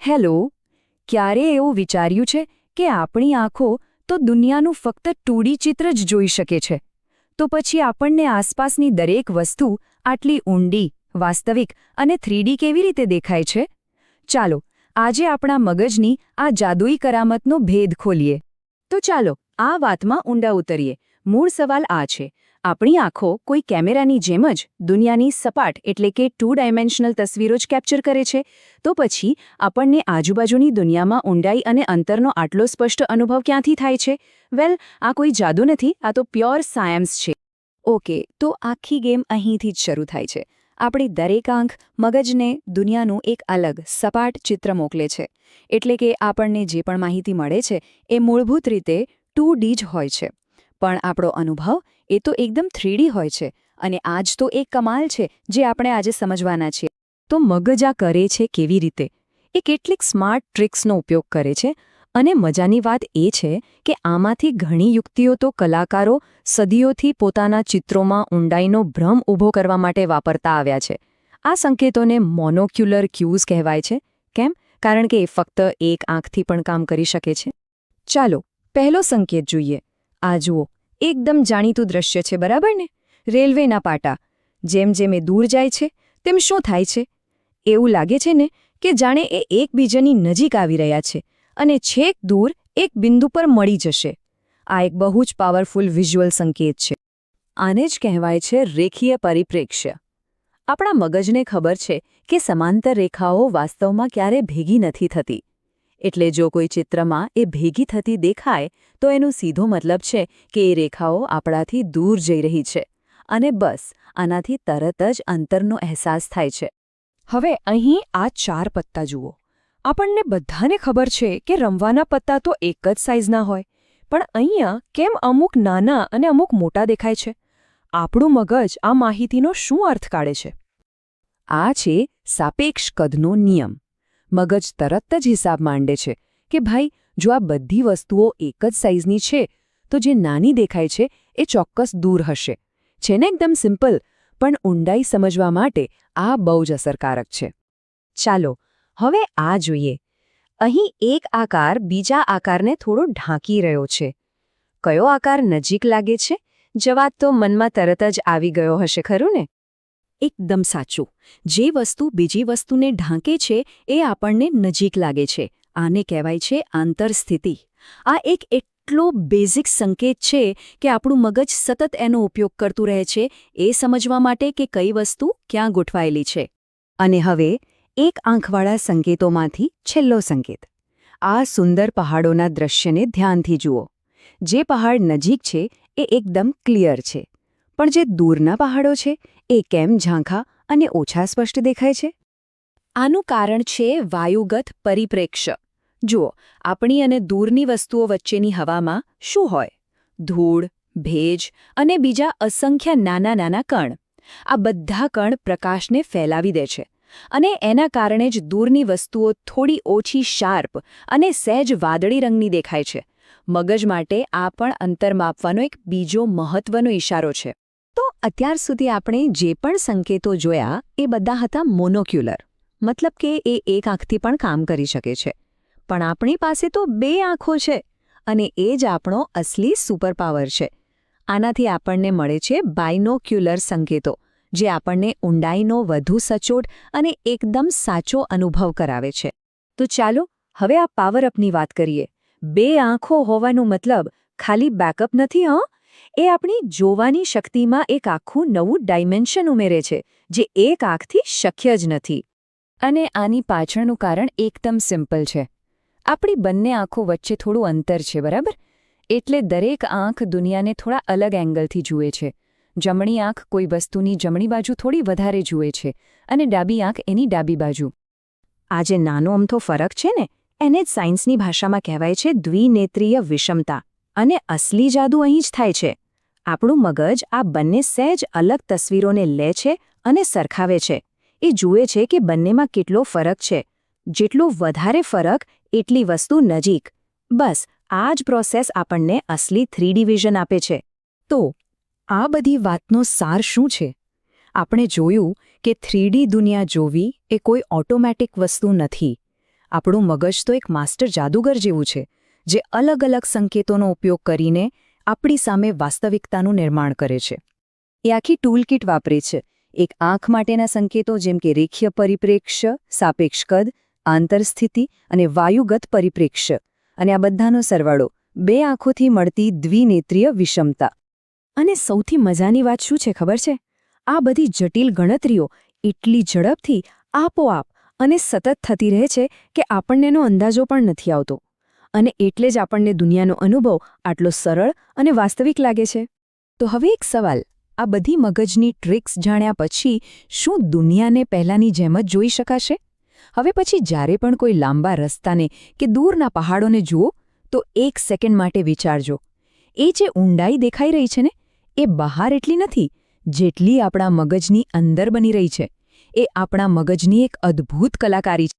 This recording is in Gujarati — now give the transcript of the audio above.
હેલો, ક્યારે એવું વિચાર્યું છે કે આપણી આંખો તો દુનિયાનું ફક્ત 2D ચિત્ર જ જોઈ શકે છે, તો પછી આપણને આસપાસની દરેક વસ્તુ આટલી ઊંડી, વાસ્તવિક અને 3D કેવી રીતે દેખાય છે? ચાલો, આજે આપણા મગજની આ જાદુઈ કરામતનો ભેદ ખોલીએ. તો ચાલો, આ વાતમાં ઊંડા ઉતરીએ. મૂળ સવાલ આ છે, આપણી આંખો કોઈ કેમેરાની જેમ જ દુનિયાની સપાટ એટલે કે 2 ડાયમેન્શનલ તસવીરો જ કેપ્ચર કરે છે, તો પછી આપણને આજુબાજુની દુનિયામાં ઊંડાઈ અને અંતરનો આટલો સ્પષ્ટ અનુભવ ક્યાંથી થાય છે? વેલ, આ કોઈ જાદુ નથી, આ તો પ્યોર સાયન્સ છે. ઓકે, તો આખી ગેમ અહીંથી જ શરૂ થાય છે. આપણી દરેક આંખ મગજને દુનિયાનું એક અલગ, સપાટ ચિત્ર મોકલે છે. એટલે કે આપણને જે પણ માહિતી મળે છે એ મૂળભૂત રીતે 2D જ હોય છે. પણ આપણો અનુભવ એ તો એકદમ 3D હોય છે. અને આ જ તો એક કમાલ છે જે આપણે આજે સમજવાના છીએ. તો મગજ આ કરે છે કેવી રીતે? એ કેટલીક સ્માર્ટ ટ્રિક્સનો ઉપયોગ કરે છે. અને મજાની વાત એ છે કે આમાંથી ઘણી યુક્તિઓ તો કલાકારો સદીઓથી પોતાના ચિત્રોમાં ઊંડાઈનો ભ્રમ ઊભો કરવા માટે વાપરતા આવ્યા છે. આ સંકેતોને મોનોક્યુલર ક્યુઝ કહેવાય છે. કેમ? કારણ કે એ ફક્ત એક આંખથી પણ કામ કરી શકે છે. ચાલો, પહેલો સંકેત જોઈએ. આ જુઓ, એકદમ જાણીતું દ્રશ્ય છે, બરાબર ને? રેલવેના પાટા. જેમ જેમ એ દૂર જાય છે તેમ શું થાય છે? એવું લાગે છે ને કે જાણે એ એકબીજાની નજીક આવી રહ્યા છે અને છેક દૂર એક બિંદુ પર મળી જશે. આ એક બહુ જ પાવરફુલ વિઝ્યુઅલ સંકેત છે. આને જ કહેવાય છે રેખીય પરિપ્રેક્ષ્ય. આપણા મગજને ખબર છે કે સમાંતર રેખાઓ વાસ્તવમાં ક્યારે ભેગી નથી થતી. એટલે જો કોઈ ચિત્રમાં એ ભેગી થતી દેખાય તો એનો સીધો મતલબ છે કે એ રેખાઓ આપણાથી દૂર જઈ રહી છે. અને બસ, આનાથી તરત જ અંતરનો અહેસાસ થાય છે. હવે અહીં આ 4 પત્તા જુઓ. આપણને બધાને ખબર છે કે રમવાના પત્તા તો એક જ સાઇઝના હોય, પણ અહીંયા કેમ અમુક નાના અને અમુક મોટા દેખાય છે? આપણું મગજ આ માહિતીનો શું અર્થ કાઢે છે? આ છે સાપેક્ષ કદનો નિયમ. મગજ તરત જ હિસાબ માંડે છે કે ભાઈ, જો આ બધી વસ્તુઓ એક જ સાઇઝની છે તો જે નાની દેખાય છે એ ચોક્કસ દૂર હશે. છે ને એકદમ સિમ્પલ, પણ ઊંડાઈ સમજવા માટે આ બહુ જ અસરકારક છે. ચાલો, હવે આ જોઈએ. અહીં એક આકાર બીજા આકારને થોડો ઢાંકી રહ્યો છે. કયો આકાર નજીક લાગે છે? જવાબ તો મનમાં તરત જ આવી ગયો હશે, ખરું ને? એકદમ સાચું. જે વસ્તુ બીજી વસ્તુને ઢાંકે છે એ આપણને નજીક લાગે છે. આને કહેવાય છે આંતરસ્થિતિ. આ એક એટલો બેઝિક સંકેત છે કે આપણું મગજ સતત એનો ઉપયોગ કરતું રહે છે એ સમજવા માટે કે કઈ વસ્તુ ક્યાં ગોઠવાયેલી છે. અને હવે એક આંખવાળા સંકેતોમાંથી છેલ્લો સંકેત. આ સુંદર પહાડોના દ્રશ્યને ધ્યાનથી જુઓ. જે પહાડ નજીક છે એ એકદમ ક્લિયર છે, પણ જે દૂરના પહાડો છે એ કેમ ઝાંખા અને ઓછા સ્પષ્ટ દેખાય છે? આનું કારણ છે વાયુગત પરિપ્રેક્ષ્ય. જુઓ, આપણી અને દૂરની વસ્તુઓ વચ્ચેની હવામાં શું હોય? ધૂળ, ભેજ અને બીજા અસંખ્ય નાના નાના કણ. આ બધા કણ પ્રકાશને ફેલાવી દે છે અને એના કારણે જ દૂરની વસ્તુઓ થોડી ઓછી શાર્પ અને સહેજ વાદળી રંગની દેખાય છે. મગજ માટે આ પણ અંતર માપવાનો એક બીજો મહત્વનો ઇશારો છે. તો અત્યાર સુધી આપણે જે પણ સંકેતો જોયા એ બધા હતા મોનોક્યુલર, મતલબ કે એ એક આંખથી પણ કામ કરી શકે છે. પણ આપણી પાસે તો 2 આંખો છે અને એ જ આપણો અસલી સુપરપાવર છે. આનાથી આપણને મળે છે બાયનોક્યુલર સંકેતો, જે આપણને ઊંડાઈનો વધુ સચોટ અને એકદમ સાચો અનુભવ કરાવે છે. તો ચાલો હવે આ પાવર-અપની વાત કરીએ. 2 આંખો હોવાનો મતલબ ખાલી બેકઅપ નથી, એ આપણી જોવાની શક્તિમાં એક આખું નવું ડાયમેન્શન ઉમેરે છે, જે એક આંખથી શક્ય જ નથી. અને આની પાછળનું કારણ એકદમ સિમ્પલ છે. આપણી બંને આંખો વચ્ચે થોડું અંતર છે, બરાબર? એટલે દરેક આંખ દુનિયાને થોડા અલગ એંગલથી જુએ છે. જમણી આંખ કોઈ વસ્તુની જમણી બાજુ થોડી વધારે જુએ છે અને ડાબી આંખ એની ડાબી બાજુ. આ જે નાનો અમથો ફરક છે ને, એને જ સાયન્સની ભાષામાં કહેવાય છે દ્વિનેત્રીય વિષમતા. અને અસલી જાદુ અહીં જ થાય છે. આપણું મગજ આ બંને સહેજ અલગ તસવીરોને લે છે અને સરખાવે છે. એ જુએ છે કે બંનેમાં કેટલો ફરક છે. જેટલો વધારે ફરક એટલી વસ્તુ નજીક. બસ આ જ પ્રોસેસ આપણને અસલી 3D વિઝન આપે છે. તો આ બધી વાતનો સાર શું છે? આપણે જોયું કે 3D દુનિયા જોવી એ કોઈ ઓટોમેટિક વસ્તુ નથી. આપણું મગજ તો એક માસ્ટર જાદુગર જેવું છે, જે અલગ અલગ સંકેતોનો ઉપયોગ કરીને આપણી સામે વાસ્તવિકતાનું નિર્માણ કરે છે. એ આખી ટૂલકીટ વાપરે છે. એક આંખ માટેના સંકેતો જેમ કે રેખીય પરિપ્રેક્ષ્ય, સાપેક્ષ કદ, આંતરસ્થિતિ અને વાયુગત પરિપ્રેક્ષ્ય, અને આ બધાનો સરવાળો 2 આંખોથી મળતી દ્વિનેત્રીય વિષમતા. અને સૌથી મજાની વાત શું છે ખબર છે? આ બધી જટિલ ગણતરીઓ એટલી ઝડપથી આપોઆપ અને સતત થતી રહે છે કે આપણને એનો અંદાજો પણ નથી આવતો. અને એટલે જ આપણને દુનિયાનો અનુભવ આટલો સરળ અને વાસ્તવિક લાગે છે. તો હવે એક સવાલ, આ બધી મગજની ટ્રિક્સ જાણ્યા પછી શું દુનિયાને પહેલાંની જેમ જ જોઈ શકાશે? હવે પછી જ્યારે પણ કોઈ લાંબા રસ્તાને કે દૂરના પહાડોને જુઓ તો 1 સેકન્ડ માટે વિચારજો. એ જે ઊંડાઈ દેખાઈ રહી છે ને, એ બહાર એટલી નથી જેટલી આપણા મગજની અંદર બની રહી છે. એ આપણા મગજની એક અદ્ભુત કલાકારી છે.